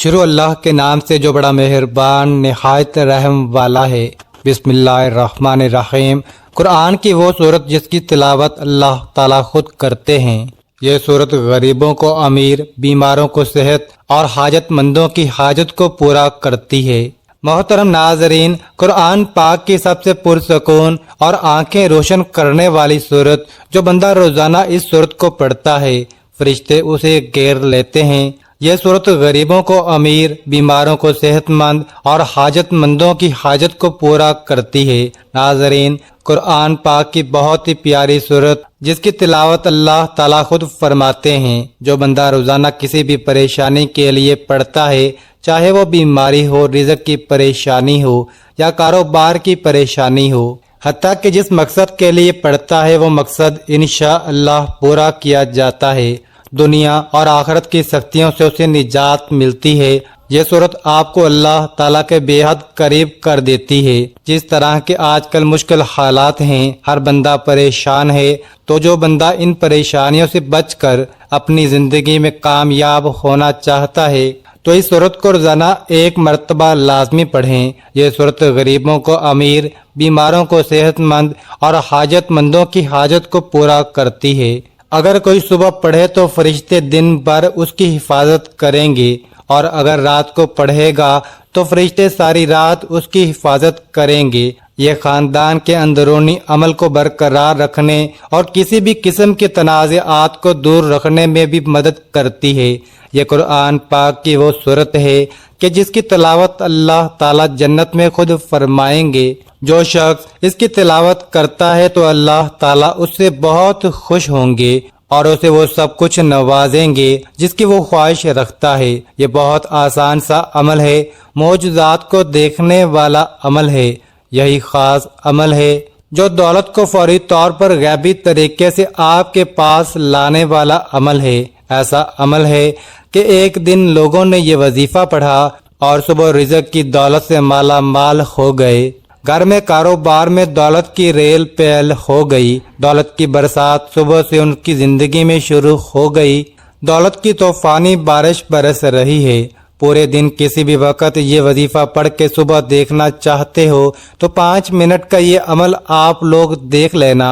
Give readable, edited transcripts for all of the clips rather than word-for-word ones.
شروع اللہ کے نام سے جو بڑا مہربان نہایت رحم والا ہے۔ بسم اللہ الرحمن الرحیم۔ قرآن کی وہ صورت جس کی تلاوت اللہ تعالیٰ خود کرتے ہیں۔ یہ صورت غریبوں کو امیر، بیماروں کو صحت اور حاجت مندوں کی حاجت کو پورا کرتی ہے۔ محترم ناظرین، قرآن پاک کی سب سے پرسکون اور آنکھیں روشن کرنے والی صورت جو بندہ روزانہ اس صورت کو پڑھتا ہے، فرشتے اسے گھیر لیتے ہیں۔ یہ صورت غریبوں کو امیر، بیماروں کو صحت مند اور حاجت مندوں کی حاجت کو پورا کرتی ہے۔ ناظرین، قرآن پاک کی بہت ہی پیاری صورت جس کی تلاوت اللہ تعالیٰ خود فرماتے ہیں، جو بندہ روزانہ کسی بھی پریشانی کے لیے پڑھتا ہے، چاہے وہ بیماری ہو، رزق کی پریشانی ہو یا کاروبار کی پریشانی ہو، حتیٰ کہ جس مقصد کے لیے پڑھتا ہے وہ مقصد انشاءاللہ پورا کیا جاتا ہے۔ دنیا اور آخرت کی سختیوں سے اسے نجات ملتی ہے۔ یہ صورت آپ کو اللہ تعالیٰ کے بے حد قریب کر دیتی ہے۔ جس طرح کے آج کل مشکل حالات ہیں، ہر بندہ پریشان ہے، تو جو بندہ ان پریشانیوں سے بچ کر اپنی زندگی میں کامیاب ہونا چاہتا ہے تو اس صورت کو روزانہ ایک مرتبہ لازمی پڑھیں۔ یہ صورت غریبوں کو امیر، بیماروں کو صحت مند اور حاجت مندوں کی حاجت کو پورا کرتی ہے۔ اگر کوئی صبح پڑھے تو فرشتے دن بھر اس کی حفاظت کریں گے، اور اگر رات کو پڑھے گا تو فرشتے ساری رات اس کی حفاظت کریں گے۔ یہ خاندان کے اندرونی عمل کو برقرار رکھنے اور کسی بھی قسم کے تنازعات کو دور رکھنے میں بھی مدد کرتی ہے۔ یہ قرآن پاک کی وہ صورت ہے کہ جس کی تلاوت اللہ تعالیٰ جنت میں خود فرمائیں گے۔ جو شخص اس کی تلاوت کرتا ہے تو اللہ تعالیٰ اس سے بہت خوش ہوں گے اور اسے وہ سب کچھ نوازیں گے جس کی وہ خواہش رکھتا ہے۔ یہ بہت آسان سا عمل ہے، معجزات کو دیکھنے والا عمل ہے۔ یہی خاص عمل ہے جو دولت کو فوری طور پر غیبی طریقے سے آپ کے پاس لانے والا عمل ہے۔ ایسا عمل ہے کہ ایک دن لوگوں نے یہ وظیفہ پڑھا اور صبح رزق کی دولت سے مالا مال ہو گئے۔ گھر میں کاروبار میں دولت کی ریل پیل ہو گئی۔ دولت کی برسات صبح سے ان کی زندگی میں شروع ہو گئی۔ دولت کی طوفانی بارش برس رہی ہے۔ پورے دن کسی بھی وقت یہ وظیفہ پڑھ کے صبح دیکھنا چاہتے ہو تو 5 منٹ کا یہ عمل آپ لوگ دیکھ لینا۔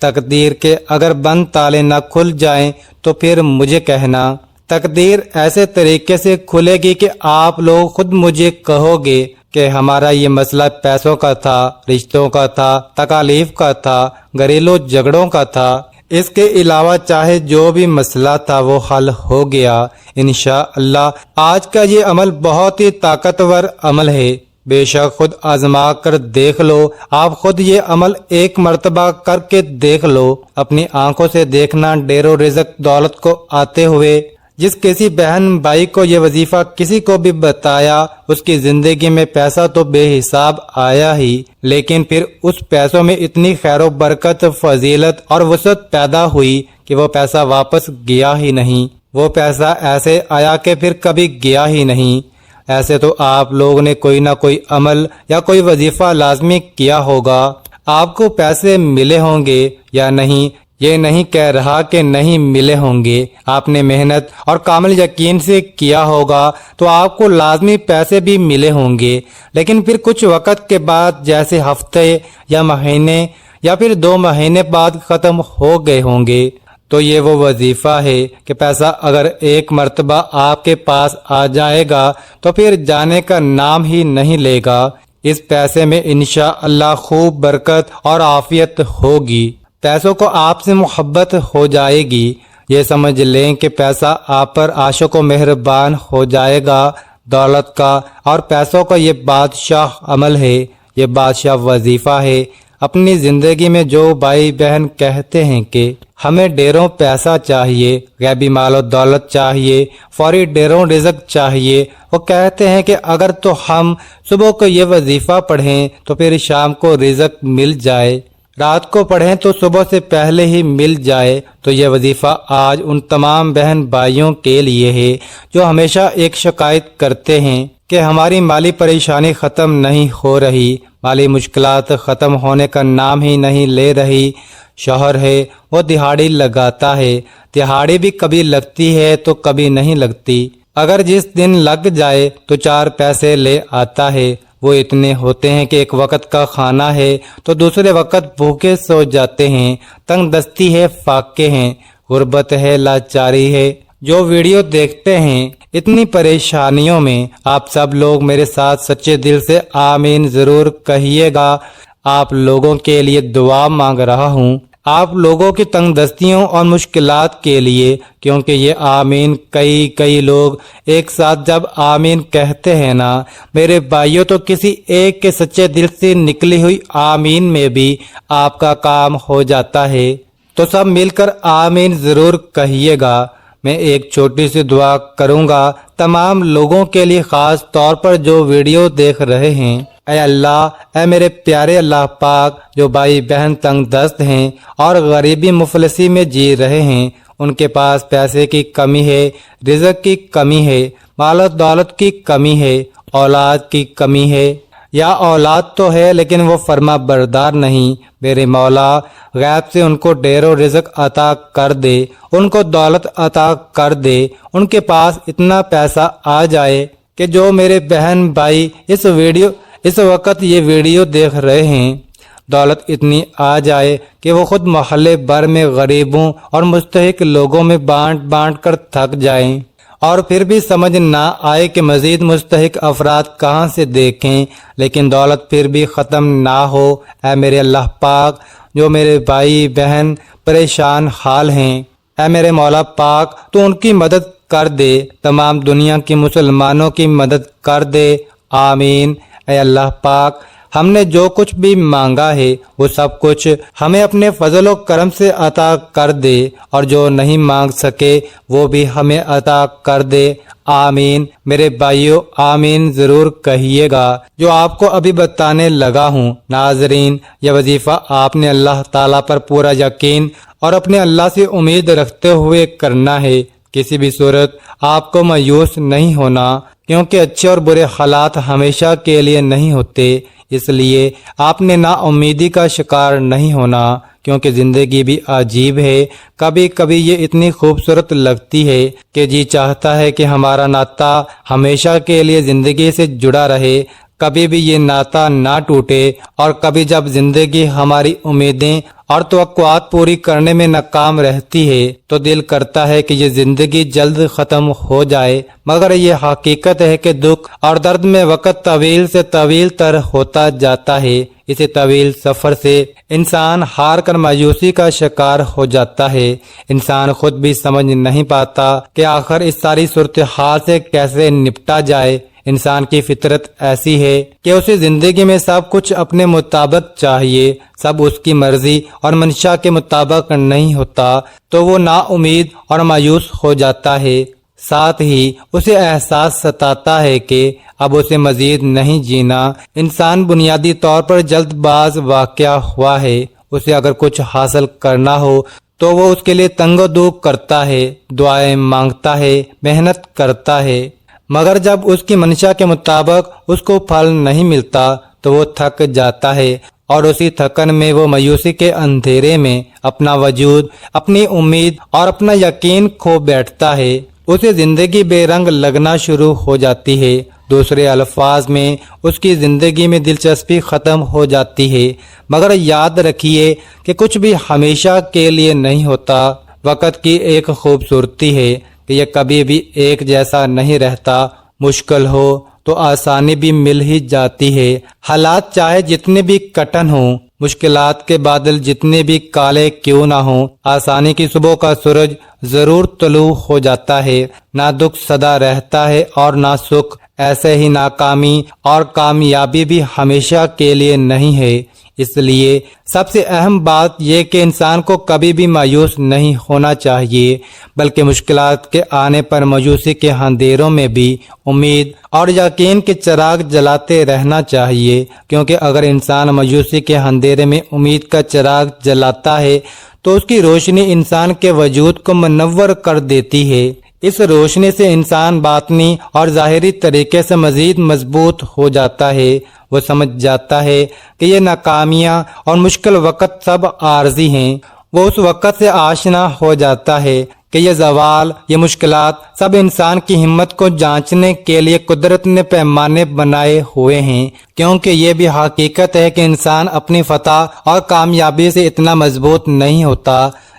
تقدیر کے اگر بند تالے نہ کھل جائیں تو پھر مجھے کہنا۔ تقدیر ایسے طریقے سے کھلے گی کہ آپ لوگ خود مجھے کہو گے کہ ہمارا یہ مسئلہ پیسوں کا تھا، رشتوں کا تھا، تکالیف کا تھا، گھریلو جھگڑوں کا تھا۔ اس کے علاوہ چاہے جو بھی مسئلہ تھا وہ حل ہو گیا۔ انشاءاللہ آج کا یہ عمل بہت ہی طاقتور عمل ہے۔ بے شک خود آزما کر دیکھ لو۔ آپ خود یہ عمل ایک مرتبہ کر کے دیکھ لو۔ اپنی آنکھوں سے دیکھنا ڈھیر و رزق دولت کو آتے ہوئے۔ جس کسی بہن بھائی کو یہ وظیفہ کسی کو بھی بتایا، اس کی زندگی میں پیسہ تو بے حساب آیا ہی، لیکن پھر اس پیسوں میں اتنی خیر و برکت، فضیلت اور وسعت پیدا ہوئی کہ وہ پیسہ واپس گیا ہی نہیں۔ وہ پیسہ ایسے آیا کہ پھر کبھی گیا ہی نہیں۔ ایسے تو آپ لوگ نے کوئی نہ کوئی عمل یا کوئی وظیفہ لازمی کیا ہوگا۔ آپ کو پیسے ملے ہوں گے یا نہیں، یہ نہیں کہہ رہا کہ نہیں ملے ہوں گے۔ آپ نے محنت اور کامل یقین سے کیا ہوگا تو آپ کو لازمی پیسے بھی ملے ہوں گے، لیکن پھر کچھ وقت کے بعد، جیسے ہفتے یا مہینے یا پھر 2 مہینے بعد ختم ہو گئے ہوں گے۔ تو یہ وہ وظیفہ ہے کہ پیسہ اگر ایک مرتبہ آپ کے پاس آ جائے گا تو پھر جانے کا نام ہی نہیں لے گا۔ اس پیسے میں انشاءاللہ خوب برکت اور عافیت ہوگی۔ پیسوں کو آپ سے محبت ہو جائے گی۔ یہ سمجھ لیں کہ پیسہ آپ پر عاشق و مہربان ہو جائے گا۔ دولت کا اور پیسوں کا یہ بادشاہ عمل ہے، یہ بادشاہ وظیفہ ہے۔ اپنی زندگی میں جو بھائی بہن کہتے ہیں کہ ہمیں ڈھیروں پیسہ چاہیے، غیبی مال و دولت چاہیے، فوری ڈھیروں رزق چاہیے، وہ کہتے ہیں کہ اگر تو ہم صبح کو یہ وظیفہ پڑھیں تو پھر شام کو رزق مل جائے، رات کو پڑھیں تو صبح سے پہلے ہی مل جائے۔ تو یہ وظیفہ آج ان تمام بہن بھائیوں کے لیے ہے جو ہمیشہ ایک شکایت کرتے ہیں کہ ہماری مالی پریشانی ختم نہیں ہو رہی، مالی مشکلات ختم ہونے کا نام ہی نہیں لے رہی۔ شوہر ہے وہ دہاڑی لگاتا ہے، دہاڑی بھی کبھی لگتی ہے تو کبھی نہیں لگتی۔ اگر جس دن لگ جائے تو 4 پیسے لے آتا ہے، وہ اتنے ہوتے ہیں کہ ایک وقت کا کھانا ہے تو دوسرے وقت بھوکے سو جاتے ہیں، تنگ دستی ہے، فاقے ہیں، غربت ہے، لاچاری ہے۔ جو ویڈیو دیکھتے ہیں اتنی پریشانیوں میں آپ سب لوگ میرے ساتھ سچے دل سے آمین ضرور کہیے گا۔ آپ لوگوں کے لیے دعا مانگ رہا ہوں، آپ لوگوں کی تنگ دستیوں اور مشکلات کے لیے، کیونکہ یہ آمین کئی لوگ ایک ساتھ جب آمین کہتے ہیں نا میرے بھائیوں، تو کسی ایک کے سچے دل سے نکلی ہوئی آمین میں بھی آپ کا کام ہو جاتا ہے۔ تو سب مل کر آمین ضرور کہیے گا۔ میں ایک چھوٹی سی دعا کروں گا تمام لوگوں کے لیے، خاص طور پر جو ویڈیو دیکھ رہے ہیں۔ اے اللہ، اے میرے پیارے اللہ پاک، جو بھائی بہن تنگ دست ہیں اور غریبی مفلسی میں جی رہے ہیں، ان کے پاس پیسے کی کمی ہے، رزق کی کمی ہے، مال و دولت کی کمی ہے، اولاد کی کمی ہے، یا اولاد تو ہے لیکن وہ فرما بردار نہیں، میرے مولا غیب سے ان کو ڈھیر و رزق عطا کر دے، ان کو دولت عطا کر دے، ان کے پاس اتنا پیسہ آ جائے کہ جو میرے بہن بھائی اس وقت یہ ویڈیو دیکھ رہے ہیں، دولت اتنی آ جائے کہ وہ خود محلے بھر میں غریبوں اور مستحق لوگوں میں بانٹ کر تھک جائیں، اور پھر بھی سمجھ نہ آئے کہ مزید مستحق افراد کہاں سے دیکھیں، لیکن دولت پھر بھی ختم نہ ہو۔ اے میرے اللہ پاک، جو میرے بھائی بہن پریشان حال ہیں، اے میرے مولا پاک، تو ان کی مدد کر دے، تمام دنیا کے مسلمانوں کی مدد کر دے، آمین۔ اے اللہ پاک، ہم نے جو کچھ بھی مانگا ہے وہ سب کچھ ہمیں اپنے فضل و کرم سے عطا کر دے، اور جو نہیں مانگ سکے وہ بھی ہمیں عطا کر دے، آمین۔ میرے بھائیو، آمین ضرور کہیے گا۔ جو آپ کو ابھی بتانے لگا ہوں ناظرین، یہ وظیفہ آپ نے اللہ تعالیٰ پر پورا یقین اور اپنے اللہ سے امید رکھتے ہوئے کرنا ہے۔ کسی بھی صورت آپ کو مایوس نہیں ہونا، کیونکہ اچھے اور برے حالات ہمیشہ کے لیے نہیں ہوتے، اس لیے آپ نے نا امیدی کا شکار نہیں ہونا، کیونکہ زندگی بھی عجیب ہے۔ کبھی کبھی یہ اتنی خوبصورت لگتی ہے کہ جی چاہتا ہے کہ ہمارا ناطہ ہمیشہ کے لیے زندگی سے جڑا رہے، کبھی بھی یہ ناطہ نہ ٹوٹے، اور کبھی جب زندگی ہماری امیدیں اور توقعات پوری کرنے میں ناکام رہتی ہے تو دل کرتا ہے کہ یہ زندگی جلد ختم ہو جائے، مگر یہ حقیقت ہے کہ دکھ اور درد میں وقت طویل سے طویل تر ہوتا جاتا ہے۔ اسی طویل سفر سے انسان ہار کر مایوسی کا شکار ہو جاتا ہے۔ انسان خود بھی سمجھ نہیں پاتا کہ آخر اس ساری صورتحال سے کیسے نپٹا جائے۔ انسان کی فطرت ایسی ہے کہ اسے زندگی میں سب کچھ اپنے مطابق چاہیے، سب اس کی مرضی اور منشا کے مطابق نہیں ہوتا تو وہ نا امید اور مایوس ہو جاتا ہے۔ ساتھ ہی اسے احساس ستاتا ہے کہ اب اسے مزید نہیں جینا۔ انسان بنیادی طور پر جلد باز واقع ہوا ہے۔ اسے اگر کچھ حاصل کرنا ہو تو وہ اس کے لیے تنگ و دو کرتا ہے، دعائیں مانگتا ہے، محنت کرتا ہے، مگر جب اس کی منشا کے مطابق اس کو پھل نہیں ملتا تو وہ تھک جاتا ہے، اور اسی تھکن میں وہ مایوسی کے اندھیرے میں اپنا وجود، اپنی امید اور اپنا یقین کھو بیٹھتا ہے۔ اسے زندگی بے رنگ لگنا شروع ہو جاتی ہے۔ دوسرے الفاظ میں اس کی زندگی میں دلچسپی ختم ہو جاتی ہے۔ مگر یاد رکھیے کہ کچھ بھی ہمیشہ کے لیے نہیں ہوتا۔ وقت کی ایک خوبصورتی ہے کہ یہ کبھی بھی ایک جیسا نہیں رہتا۔ مشکل ہو تو آسانی بھی مل ہی جاتی ہے۔ حالات چاہے جتنے بھی کٹن ہوں، مشکلات کے بادل جتنے بھی کالے کیوں نہ ہوں، آسانی کی صبح کا سورج ضرور طلوع ہو جاتا ہے۔ نہ دکھ سدا رہتا ہے اور نہ سکھ، ایسے ہی ناکامی اور کامیابی بھی ہمیشہ کے لیے نہیں ہے۔ اس لیے سب سے اہم بات یہ کہ انسان کو کبھی بھی مایوس نہیں ہونا چاہیے، بلکہ مشکلات کے آنے پر مایوسی کے اندھیروں میں بھی امید اور یقین کے چراغ جلاتے رہنا چاہیے، کیونکہ اگر انسان مایوسی کے اندھیرے میں امید کا چراغ جلاتا ہے تو اس کی روشنی انسان کے وجود کو منور کر دیتی ہے۔ اس روشنی سے انسان باطنی اور ظاہری طریقے سے مزید مضبوط ہو جاتا ہے۔ وہ سمجھ جاتا ہے کہ یہ ناکامیاں اور مشکل وقت سب عارضی ہیں۔ وہ اس وقت سے آشنا ہو جاتا ہے کہ یہ زوال، یہ مشکلات سب انسان کی ہمت کو جانچنے کے لیے قدرت نے پیمانے بنائے ہوئے ہیں، کیونکہ یہ بھی حقیقت ہے کہ انسان اپنی فتح اور کامیابی سے اتنا مضبوط نہیں ہوتا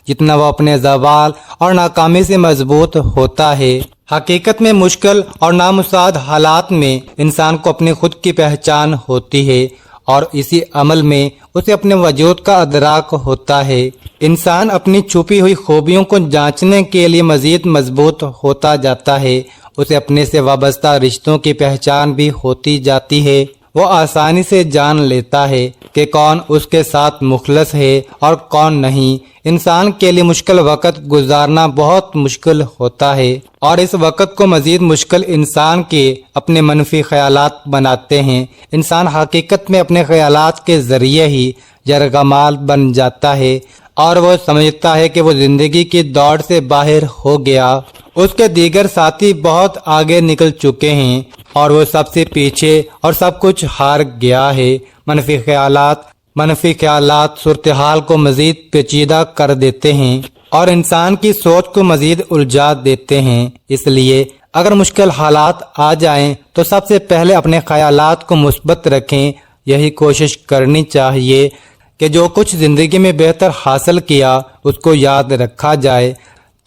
جتنا وہ اپنے زوال اور ناکامی سے مضبوط ہوتا ہے۔ حقیقت میں مشکل اور نامساعد حالات میں انسان کو اپنی خود کی پہچان ہوتی ہے، اور اسی عمل میں اسے اپنے وجود کا ادراک ہوتا ہے۔ انسان اپنی چھپی ہوئی خوبیوں کو جانچنے کے لیے مزید مضبوط ہوتا جاتا ہے، اسے اپنے سے وابستہ رشتوں کی پہچان بھی ہوتی جاتی ہے۔ وہ آسانی سے جان لیتا ہے کہ کون اس کے ساتھ مخلص ہے اور کون نہیں۔ انسان کے لیے مشکل وقت گزارنا بہت مشکل ہوتا ہے، اور اس وقت کو مزید مشکل انسان کے اپنے منفی خیالات بناتے ہیں۔ انسان حقیقت میں اپنے خیالات کے ذریعے ہی یرغمال بن جاتا ہے، اور وہ سمجھتا ہے کہ وہ زندگی کی دوڑ سے باہر ہو گیا، اس کے دیگر ساتھی بہت آگے نکل چکے ہیں اور وہ سب سے پیچھے اور سب کچھ ہار گیا ہے۔ منفی خیالات صورتحال کو مزید پیچیدہ کر دیتے ہیں اور انسان کی سوچ کو مزید الجھا دیتے ہیں۔ اس لیے اگر مشکل حالات آ جائیں تو سب سے پہلے اپنے خیالات کو مثبت رکھیں۔ یہی کوشش کرنی چاہیے کہ جو کچھ زندگی میں بہتر حاصل کیا اس کو یاد رکھا جائے،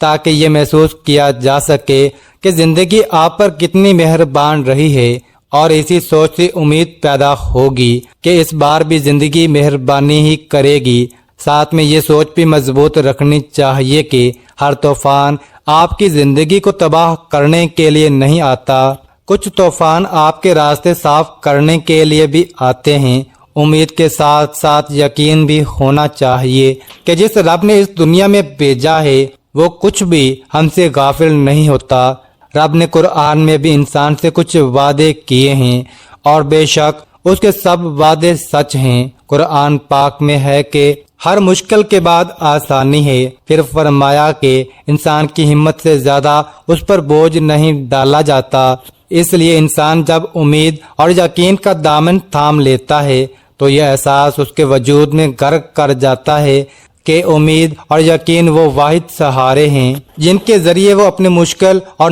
تاکہ یہ محسوس کیا جا سکے کہ زندگی آپ پر کتنی مہربان رہی ہے، اور اسی سوچ سے امید پیدا ہوگی کہ اس بار بھی زندگی مہربانی ہی کرے گی۔ ساتھ میں یہ سوچ بھی مضبوط رکھنی چاہیے کہ ہر طوفان آپ کی زندگی کو تباہ کرنے کے لیے نہیں آتا، کچھ طوفان آپ کے راستے صاف کرنے کے لیے بھی آتے ہیں۔ امید کے ساتھ ساتھ یقین بھی ہونا چاہیے کہ جس رب نے اس دنیا میں بھیجا ہے وہ کچھ بھی ہم سے غافل نہیں ہوتا۔ رب نے قرآن میں بھی انسان سے کچھ وعدے کیے ہیں، اور بے شک اس کے سب وعدے سچ ہیں۔ قرآن پاک میں ہے کہ ہر مشکل کے بعد آسانی ہے، پھر فرمایا کہ انسان کی ہمت سے زیادہ اس پر بوجھ نہیں ڈالا جاتا۔ اس لیے انسان جب امید اور یقین کا دامن تھام لیتا ہے تو یہ احساس اس کے وجود میں غرق کر جاتا ہے کہ امید اور یقین وہ واحد سہارے ہیں جن کے ذریعے وہ اپنے مشکل اور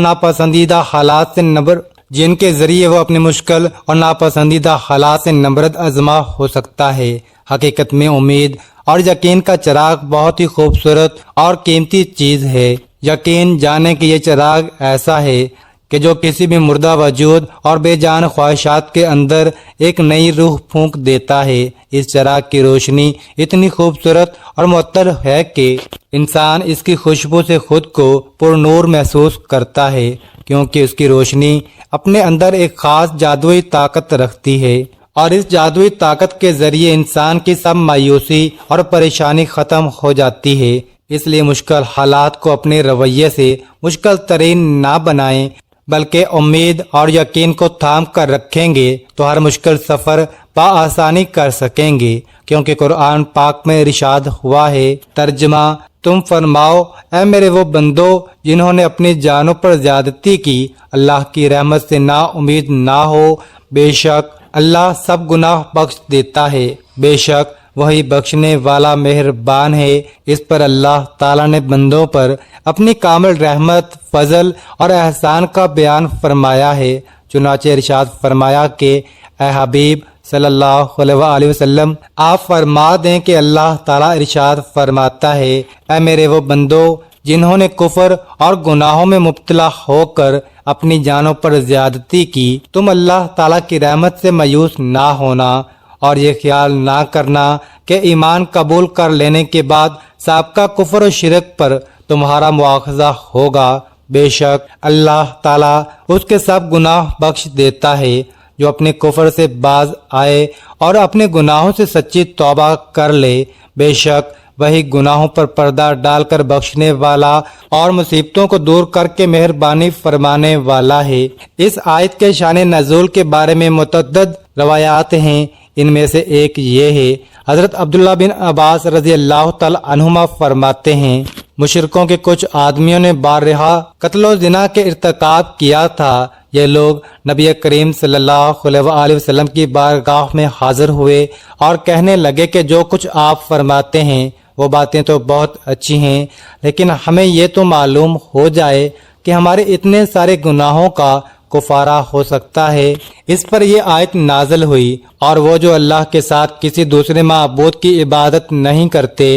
ناپسندیدہ حالات سے نبرد آزما ہو سکتا ہے۔ حقیقت میں امید اور یقین کا چراغ بہت ہی خوبصورت اور قیمتی چیز ہے۔ یقین جانے کہ یہ چراغ ایسا ہے کہ جو کسی بھی مردہ وجود اور بے جان خواہشات کے اندر ایک نئی روح پھونک دیتا ہے۔ اس چراغ کی روشنی اتنی خوبصورت اور معطر ہے کہ انسان اس کی خوشبو سے خود کو پر نور محسوس کرتا ہے، کیونکہ اس کی روشنی اپنے اندر ایک خاص جادوئی طاقت رکھتی ہے، اور اس جادوئی طاقت کے ذریعے انسان کی سب مایوسی اور پریشانی ختم ہو جاتی ہے۔ اس لیے مشکل حالات کو اپنے رویے سے مشکل ترین نہ بنائیں، بلکہ امید اور یقین کو تھام کر رکھیں گے تو ہر مشکل سفر بآسانی کر سکیں گے، کیونکہ قرآن پاک میں ارشاد ہوا ہے۔ ترجمہ: تم فرماؤ اے میرے وہ بندو جنہوں نے اپنی جانوں پر زیادتی کی، اللہ کی رحمت سے نا امید نہ ہو، بے شک اللہ سب گناہ بخش دیتا ہے، بے شک وہی بخشنے والا مہربان ہے۔ اس پر اللہ تعالیٰ نے بندوں پر اپنی کامل رحمت، فضل اور احسان کا بیان فرمایا ہے۔ چنانچہ ارشاد فرمایا کہ اے حبیب صلی اللہ علیہ وآلہ وسلم، آپ فرما دیں کہ اللہ تعالیٰ ارشاد فرماتا ہے، اے میرے وہ بندو جنہوں نے کفر اور گناہوں میں مبتلا ہو کر اپنی جانوں پر زیادتی کی، تم اللہ تعالیٰ کی رحمت سے مایوس نہ ہونا، اور یہ خیال نہ کرنا کہ ایمان قبول کر لینے کے بعد سابقہ کفر و شرک پر تمہارا مواخذہ ہوگا۔ بے شک اللہ تعالیٰ اس کے سب گناہ بخش دیتا ہے جو اپنے کفر سے باز آئے اور اپنے گناہوں سے سچی توبہ کر لے۔ بے شک وہی گناہوں پر پردہ ڈال کر بخشنے والا اور مصیبتوں کو دور کر کے مہربانی فرمانے والا ہے۔ اس آیت کے شان نزول کے بارے میں متعدد روایات ہیں۔ ان میں سے ایک یہ ہے، حضرت عبداللہ بن عباس رضی اللہ تعالی عنہما فرماتے ہیں، مشرکوں کے کچھ آدمیوں نے بارہا قتل و زنا کے ارتکاب کیا تھا۔ یہ لوگ نبی کریم صلی اللہ علیہ وآلہ وسلم کی بارگاہ میں حاضر ہوئے اور کہنے لگے کہ جو کچھ آپ فرماتے ہیں وہ باتیں تو بہت اچھی ہیں، لیکن ہمیں یہ تو معلوم ہو جائے کہ ہمارے اتنے سارے گناہوں کا کفارہ ہو سکتا ہے۔ اس پر یہ آیت نازل ہوئی، اور وہ جو اللہ کے ساتھ کسی دوسرے معبود کی عبادت نہیں کرتے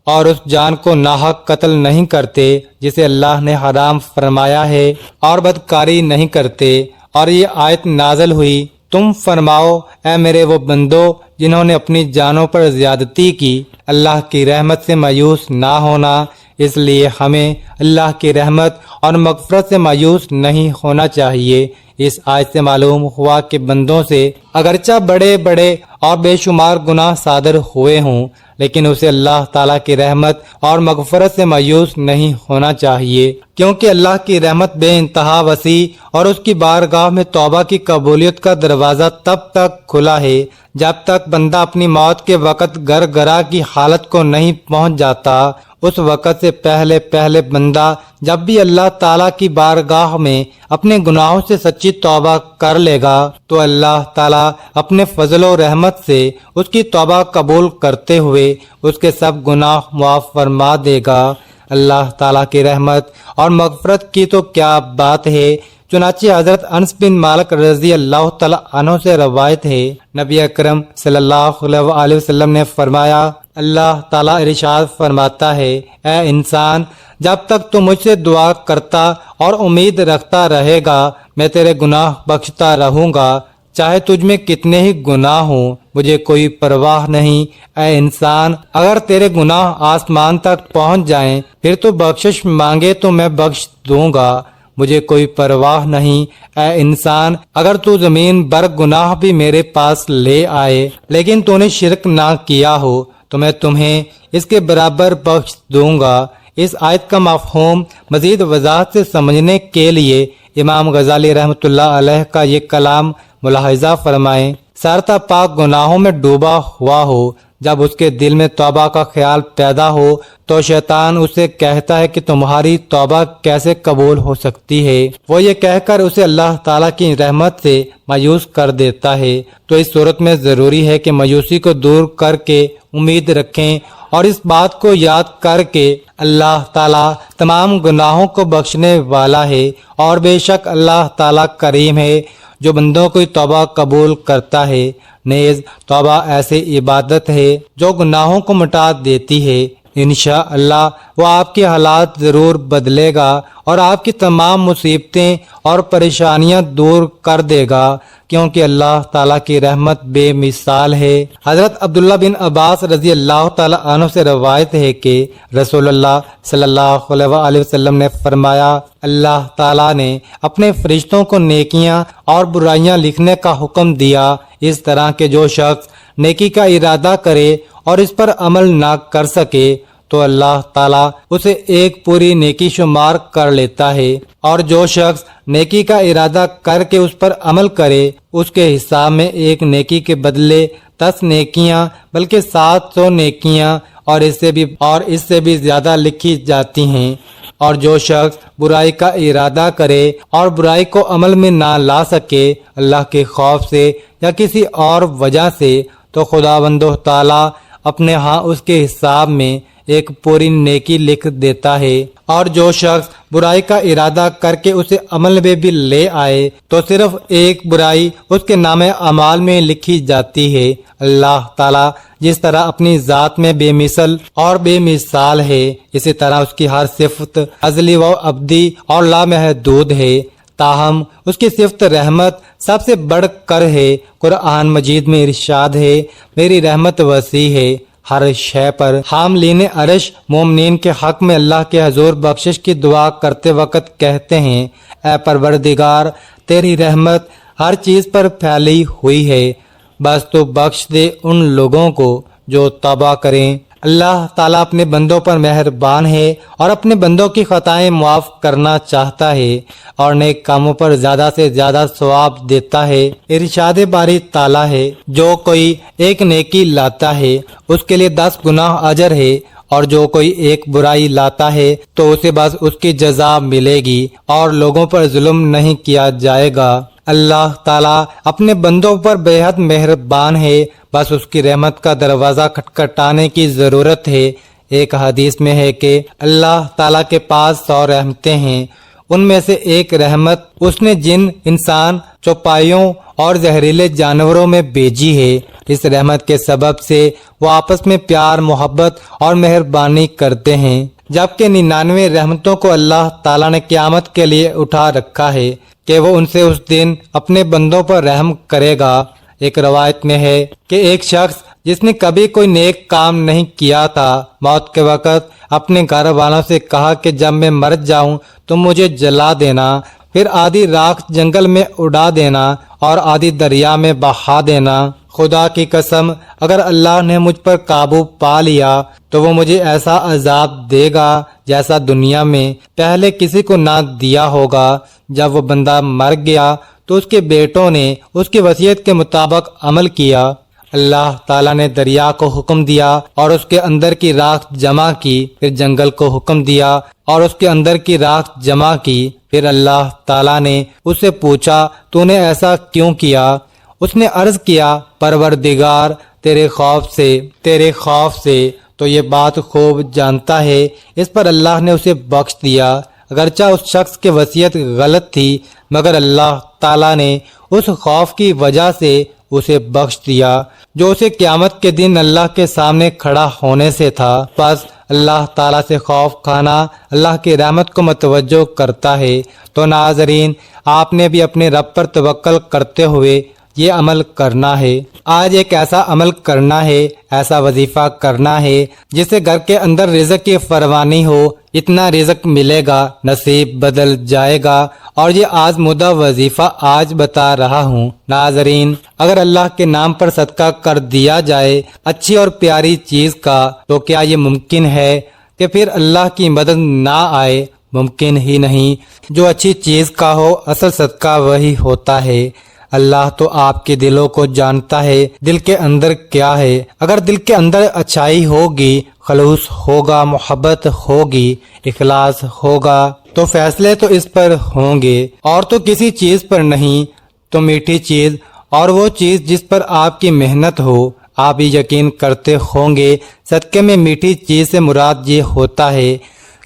اور اس جان کو ناحق قتل نہیں کرتے جسے اللہ نے حرام فرمایا ہے، اور بدکاری نہیں کرتے۔ اور یہ آیت نازل ہوئی، تم فرماؤ اے میرے وہ بندو جنہوں نے اپنی جانوں پر زیادتی کی، اللہ کی رحمت سے مایوس نہ ہونا۔ اس لیے ہمیں اللہ کی رحمت اور مغفرت سے مایوس نہیں ہونا چاہیے۔ اس آیت سے معلوم ہوا کہ بندوں سے اگرچہ بڑے بڑے اور بے شمار گناہ صادر ہوئے ہوں، لیکن اسے اللہ تعالیٰ کی رحمت اور مغفرت سے مایوس نہیں ہونا چاہیے، کیونکہ اللہ کی رحمت بے انتہا وسیع اور اس کی بارگاہ میں توبہ کی قبولیت کا دروازہ تب تک کھلا ہے جب تک بندہ اپنی موت کے وقت گرگرا کی حالت کو نہیں پہنچ جاتا۔ اس وقت سے پہلے بندہ جب بھی اللہ تعالیٰ کی بارگاہ میں اپنے گناہوں سے سچی توبہ کر لے گا تو اللہ تعالیٰ اپنے فضل و رحمت سے اس کی توبہ قبول کرتے ہوئے اس کے سب گناہ معاف فرما دے گا۔ اللہ تعالیٰ کی رحمت اور مغفرت کی تو کیا بات ہے۔ چنانچہ حضرت انس بن مالک رضی اللہ تعالیٰ عنہ سے روایت ہے، نبی اکرم صلی اللہ علیہ وسلم نے فرمایا، اللہ تعالیٰ ارشاد فرماتا ہے، اے انسان، جب تک تو مجھ سے دعا کرتا اور امید رکھتا رہے گا میں تیرے گناہ بخشتا رہوں گا، چاہے تجھ میں کتنے ہی گناہ ہوں، مجھے کوئی پرواہ نہیں۔ اے انسان، اگر تیرے گناہ آسمان تک پہنچ جائیں پھر تو بخشش مانگے تو میں بخش دوں گا، مجھے کوئی پرواہ نہیں۔ اے انسان، اگر تو زمین بر گناہ بھی میرے پاس لے آئے لیکن تو نے شرک نہ کیا ہو تو میں تمہیں اس کے برابر بخش دوں گا۔ اس آیت کا مفہوم مزید وضاحت سے سمجھنے کے لیے امام غزالی رحمۃ اللہ علیہ کا یہ کلام ملاحظہ فرمائیں، سرتا پاک گناہوں میں ڈوبا ہوا ہو، جب اس کے دل میں توبہ کا خیال پیدا ہو تو شیطان اسے کہتا ہے کہ تمہاری توبہ کیسے قبول ہو سکتی ہے، وہ یہ کہہ کر اسے اللہ تعالیٰ کی رحمت سے مایوس کر دیتا ہے۔ تو اس صورت میں ضروری ہے کہ مایوسی کو دور کر کے امید رکھیں اور اس بات کو یاد کر کے اللہ تعالیٰ تمام گناہوں کو بخشنے والا ہے، اور بے شک اللہ تعالیٰ کریم ہے جو بندوں کو توبہ قبول کرتا ہے۔ نیز توبہ ایسی عبادت ہے جو گناہوں کو مٹا دیتی ہے۔ انشاءاللہ وہ آپ کے حالات ضرور بدلے گا اور آپ کی تمام مصیبتیں اور پریشانیاں دور کر دے گا، کیونکہ اللہ تعالیٰ کی رحمت بے مثال ہے۔ حضرت عبداللہ بن عباس رضی اللہ تعالیٰ عنہ سے روایت ہے کہ رسول اللہ صلی اللہ علیہ وسلم نے فرمایا، اللہ تعالیٰ نے اپنے فرشتوں کو نیکیاں اور برائیاں لکھنے کا حکم دیا، اس طرح کہ جو شخص نیکی کا ارادہ کرے اور اس پر عمل نہ کر سکے تو اللہ تعالیٰ اسے ایک پوری نیکی شمار کر لیتا ہے، اور جو شخص نیکی کا ارادہ کر کے اس پر عمل کرے اس کے حساب میں ایک نیکی کے بدلے 10 نیکیاں بلکہ 700 نیکیاں اور اس سے بھی زیادہ لکھی جاتی ہیں۔ اور جو شخص برائی کا ارادہ کرے اور برائی کو عمل میں نہ لا سکے اللہ کے خوف سے یا کسی اور وجہ سے تو خداوند تعالیٰ اپنے ہاں اس کے حساب میں ایک پوری نیکی لکھ دیتا ہے، اور جو شخص برائی کا ارادہ کر کے اسے عمل میں بھی لے آئے تو صرف ایک برائی اس کے نام اعمال میں لکھی جاتی ہے۔ اللہ تعالیٰ جس طرح اپنی ذات میں بے مثل اور بے مثال ہے، اسی طرح اس کی ہر صفت ازلی و ابدی اور لامحدود ہے، تاہم اس کی صفت رحمت سب سے بڑھ کر ہے۔ قرآن مجید میں ارشاد ہے، میری رحمت وسیع ہے، ہر شے پر حاملین عرش مومنین کے حق میں اللہ کے حضور بخشش کی دعا کرتے وقت کہتے ہیں، اے پروردگار، تیری رحمت ہر چیز پر پھیلی ہوئی ہے، بس تو بخش دے ان لوگوں کو جو توبہ کریں۔ اللہ تعالیٰ اپنے بندوں پر مہربان ہے اور اپنے بندوں کی خطائیں معاف کرنا چاہتا ہے اور نیک کاموں پر زیادہ سے زیادہ ثواب دیتا ہے۔ ارشاد باری تعالیٰ ہے، جو کوئی ایک نیکی لاتا ہے اس کے لیے 10 گناہ اجر ہے، اور جو کوئی ایک برائی لاتا ہے تو اسے بس اس کی جزا ملے گی اور لوگوں پر ظلم نہیں کیا جائے گا۔ اللہ تعالیٰ اپنے بندوں پر بے حد مہربان ہے، بس اس کی رحمت کا دروازہ کھٹکھٹانے کی ضرورت ہے۔ ایک حدیث میں ہے کہ اللہ تعالیٰ کے پاس 100 رحمتیں ہیں، ان میں سے ایک رحمت اس نے جن، انسان، چوپایوں اور زہریلے جانوروں میں بھیجی ہے۔ اس رحمت کے سبب سے وہ آپس میں پیار، محبت اور مہربانی کرتے ہیں، جبکہ 99 رحمتوں کو اللہ تعالیٰ نے قیامت کے لیے اٹھا رکھا ہے کہ وہ ان سے اس دن اپنے بندوں پر رحم کرے گا۔ ایک روایت میں ہے کہ ایک شخص جس نے کبھی کوئی نیک کام نہیں کیا تھا، موت کے وقت اپنے گھر والوں سے کہا کہ جب میں مر جاؤں تو مجھے جلا دینا، پھر آدھی راکھ جنگل میں اڑا دینا اور آدھی دریا میں بہا دینا۔ خدا کی قسم، اگر اللہ نے مجھ پر قابو پا لیا تو وہ مجھے ایسا عذاب دے گا جیسا دنیا میں پہلے کسی کو نہ دیا ہوگا۔ جب وہ بندہ مر گیا تو اس کے بیٹوں نے اس کی وصیت کے مطابق عمل کیا۔ اللہ تعالیٰ نے دریا کو حکم دیا اور اس کے اندر کی راکھ جمع کی، پھر جنگل کو حکم دیا اور اس کے اندر کی راکھ جمع کی۔ پھر اللہ تعالیٰ نے اس سے پوچھا تو نے ایسا کیوں کیا؟ اس نے عرض کیا، پروردگار تیرے خوف سے تو یہ بات خوب جانتا ہے۔ اس پر اللہ نے اسے بخش دیا، اگرچہ اس شخص کی وصیت غلط تھی، مگر اللہ تعالیٰ نے اس خوف کی وجہ سے اسے بخش دیا جو اسے قیامت کے دن اللہ کے سامنے کھڑا ہونے سے تھا۔ بس اللہ تعالیٰ سے خوف کھانا اللہ کی رحمت کو متوجہ کرتا ہے۔ تو ناظرین، آپ نے بھی اپنے رب پر توکل کرتے ہوئے یہ عمل کرنا ہے۔ آج ایک ایسا عمل کرنا ہے، ایسا وظیفہ کرنا ہے جس سے گھر کے اندر رزق کی فراوانی ہو، اتنا رزق ملے گا، نصیب بدل جائے گا، اور یہ آزمودہ وظیفہ آج بتا رہا ہوں۔ ناظرین، اگر اللہ کے نام پر صدقہ کر دیا جائے اچھی اور پیاری چیز کا، تو کیا یہ ممکن ہے کہ پھر اللہ کی مدد نہ آئے؟ ممکن ہی نہیں۔ جو اچھی چیز کا ہو، اصل صدقہ وہی ہوتا ہے۔ اللہ تو آپ کے دلوں کو جانتا ہے، دل کے اندر کیا ہے۔ اگر دل کے اندر اچھائی ہوگی، خلوص ہوگا، محبت ہوگی، اخلاص ہوگا، تو فیصلے تو اس پر ہوں گے، اور تو کسی چیز پر نہیں۔ تو میٹھی چیز، اور وہ چیز جس پر آپ کی محنت ہو، آپ ہی یقین کرتے ہوں گے صدقے میں میٹھی چیز سے مراد یہ ہوتا ہے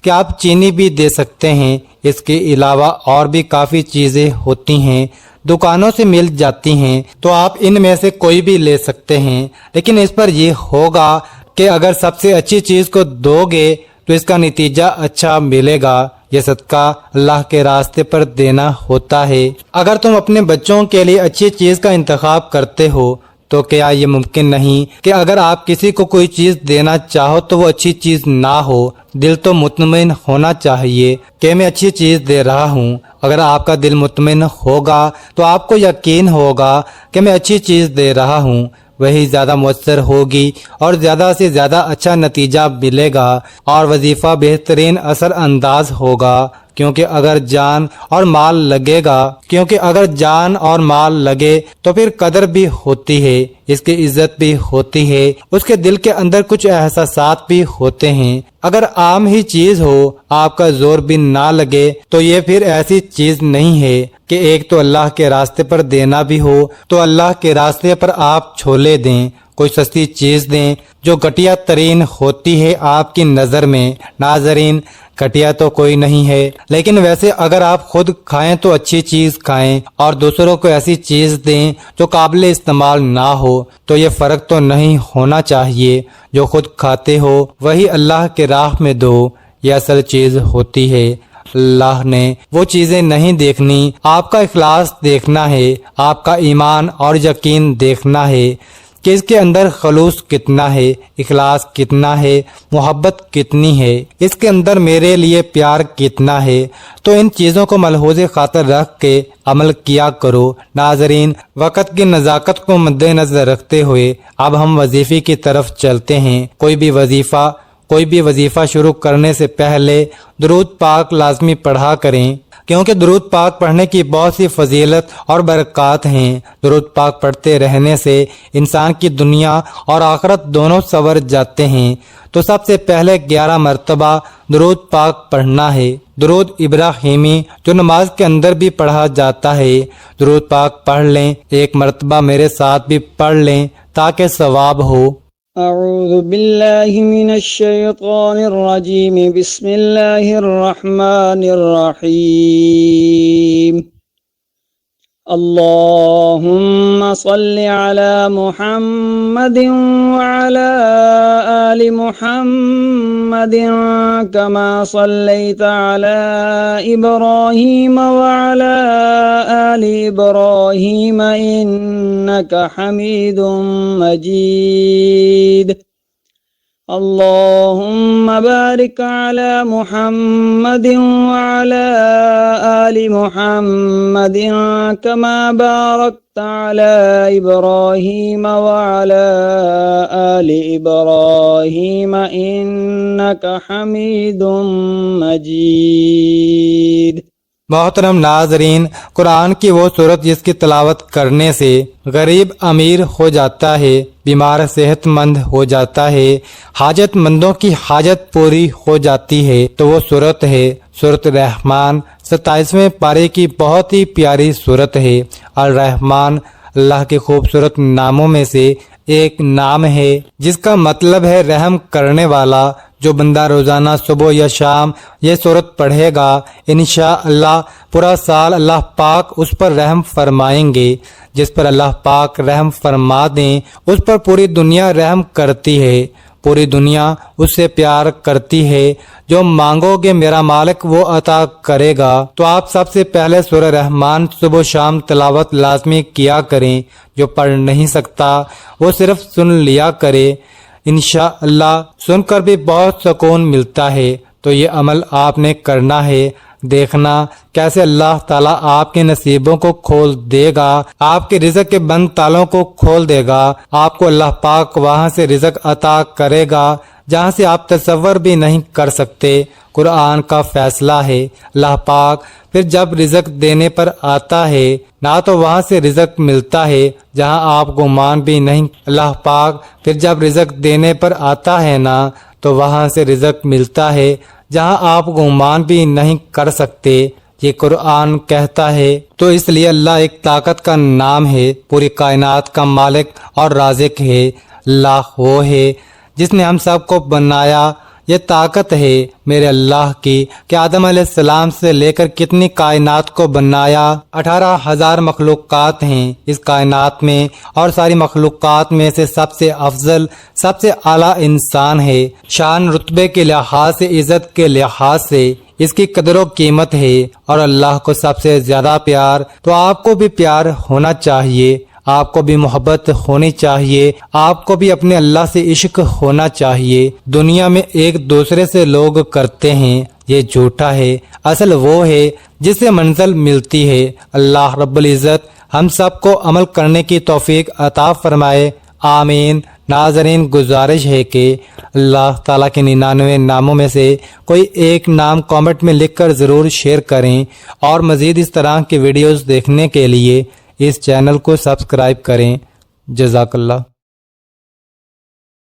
کہ آپ چینی بھی دے سکتے ہیں، اس کے علاوہ اور بھی کافی چیزیں ہوتی ہیں، دکانوں سے مل جاتی ہیں، تو آپ ان میں سے کوئی بھی لے سکتے ہیں، لیکن اس پر یہ ہوگا کہ اگر سب سے اچھی چیز کو دو گے تو اس کا نتیجہ اچھا ملے گا۔ یہ صدقہ اللہ کے راستے پر دینا ہوتا ہے۔ اگر تم اپنے بچوں کے لیے اچھی چیز کا انتخاب کرتے ہو تو کیا یہ ممکن نہیں کہ اگر آپ کسی کو کوئی چیز دینا چاہو تو وہ اچھی چیز نہ ہو؟ دل تو مطمئن ہونا چاہیے کہ میں اچھی چیز دے رہا ہوں۔ اگر آپ کا دل مطمئن ہوگا تو آپ کو یقین ہوگا کہ میں اچھی چیز دے رہا ہوں، وہی زیادہ مؤثر ہوگی اور زیادہ سے زیادہ اچھا نتیجہ ملے گا، اور وظیفہ بہترین اثر انداز ہوگا، کیونکہ اگر جان اور مال لگے تو پھر قدر بھی ہوتی ہے، اس کی عزت بھی ہوتی ہے، اس کے دل کے اندر کچھ احساسات بھی ہوتے ہیں۔ اگر عام ہی چیز ہو، آپ کا زور بھی نہ لگے، تو یہ پھر ایسی چیز نہیں ہے کہ ایک تو اللہ کے راستے پر دینا بھی ہو، تو اللہ کے راستے پر آپ چھولے دیں، کوئی سستی چیز دیں جو گھٹیا ترین ہوتی ہے آپ کی نظر میں۔ ناظرین، گھٹیا تو کوئی نہیں ہے، لیکن ویسے اگر آپ خود کھائیں تو اچھی چیز کھائیں، اور دوسروں کو ایسی چیز دیں جو قابل استعمال نہ ہو، تو یہ فرق تو نہیں ہونا چاہیے۔ جو خود کھاتے ہو وہی اللہ کے راہ میں دو، یہ اصل چیز ہوتی ہے۔ اللہ نے وہ چیزیں نہیں دیکھنی، آپ کا اخلاص دیکھنا ہے، آپ کا ایمان اور یقین دیکھنا ہے کہ اس کے اندر خلوص کتنا ہے، اخلاص کتنا ہے، محبت کتنی ہے، اس کے اندر میرے لیے پیار کتنا ہے۔ تو ان چیزوں کو ملحوظ خاطر رکھ کے عمل کیا کرو۔ ناظرین، وقت کی نزاکت کو مد نظر رکھتے ہوئے اب ہم وظیفے کی طرف چلتے ہیں۔ کوئی بھی وظیفہ شروع کرنے سے پہلے درود پاک لازمی پڑھا کریں، کیونکہ درود پاک پڑھنے کی بہت سی فضیلت اور برکات ہیں۔ درود پاک پڑھتے رہنے سے انسان کی دنیا اور آخرت دونوں سنور جاتے ہیں۔ تو سب سے پہلے 11 مرتبہ درود پاک پڑھنا ہے، درود ابراہیمی، جو نماز کے اندر بھی پڑھا جاتا ہے۔ درود پاک پڑھ لیں، ایک مرتبہ میرے ساتھ بھی پڑھ لیں تاکہ ثواب ہو۔ أعوذ بالله من الشيطان الرجيم بسم الله الرحمن الرحيم اللهم صل على محمد وعلى آل محمد كما صليت على إبراهيم وعلى آل إبراهيم إنك حميد مجيد اللهم بارك على محمد وعلى آل محمد كما باركت على إبراهيم وعلى آل إبراهيم إنك حميد مجيد۔ محترم ناظرین، قرآن کی وہ صورت جس کی تلاوت کرنے سے غریب امیر ہو جاتا ہے، بیمار صحت مند ہو جاتا ہے، حاجت مندوں کی حاجت پوری ہو جاتی ہے، تو وہ صورت ہے سورۃ الرحمن۔ 27ویں پارے کی بہت ہی پیاری صورت ہے۔ الرحمن اللہ کے خوبصورت ناموں میں سے ایک نام ہے جس کا مطلب ہے رحم کرنے والا۔ جو بندہ روزانہ صبح یا شام یہ صورت پڑھے گا، انشاءاللہ پورا سال اللہ پاک اس پر رحم فرمائیں گے۔ جس پر اللہ پاک رحم فرما دیں اس پر پوری دنیا رحم کرتی ہے، پوری دنیا اس سے پیار کرتی ہے۔ جو مانگو گے میرا مالک وہ عطا کرے گا۔ تو آپ سب سے پہلے سورہ رحمان صبح و شام تلاوت لازمی کیا کریں۔ جو پڑھ نہیں سکتا وہ صرف سن لیا کرے، انشاءاللہ سن کر بھی بہت سکون ملتا ہے۔ تو یہ عمل آپ نے کرنا ہے، دیکھنا کیسے اللہ تعالیٰ آپ کے نصیبوں کو کھول دے گا، آپ کے رزق کے بند تالوں کو کھول دے گا۔ آپ کو اللہ پاک وہاں سے رزق عطا کرے گا جہاں سے آپ تصور بھی نہیں کر سکتے۔ قرآن کا فیصلہ ہے، اللہ پاک پھر جب رزق دینے پر آتا ہے نہ تو وہاں سے رزق ملتا ہے جہاں آپ گمان بھی نہیں، اللہ پاک پھر جب رزق دینے پر آتا ہے نا تو وہاں سے رزق ملتا ہے جہاں آپ گمان بھی نہیں کر سکتے۔ یہ قرآن کہتا ہے۔ تو اس لیے اللہ ایک طاقت کا نام ہے، پوری کائنات کا مالک اور رازق ہے۔ اللہ وہ ہے جس نے ہم سب کو بنایا۔ یہ طاقت ہے میرے اللہ کی کہ آدم علیہ السلام سے لے کر کتنی کائنات کو بنایا۔ 18,000 مخلوقات ہیں اس کائنات میں، اور ساری مخلوقات میں سے سب سے افضل سب سے اعلیٰ انسان ہے۔ شان رتبے کے لحاظ سے، عزت کے لحاظ سے اس کی قدر و قیمت ہے، اور اللہ کو سب سے زیادہ پیار تو آپ کو بھی پیار ہونا چاہیے، آپ کو بھی محبت ہونی چاہیے، آپ کو بھی اپنے اللہ سے عشق ہونا چاہیے۔ دنیا میں ایک دوسرے سے لوگ کرتے ہیں، یہ جھوٹا ہے۔ اصل وہ ہے جس سے منزل ملتی ہے۔ اللہ رب العزت ہم سب کو عمل کرنے کی توفیق عطا فرمائے، آمین۔ ناظرین، گزارش ہے کہ اللہ تعالیٰ کے 99 ناموں میں سے کوئی ایک نام کامنٹ میں لکھ کر ضرور شیئر کریں، اور مزید اس طرح کی ویڈیوز دیکھنے کے لیے اس چینل کو سبسکرائب کریں۔ جزاک اللہ۔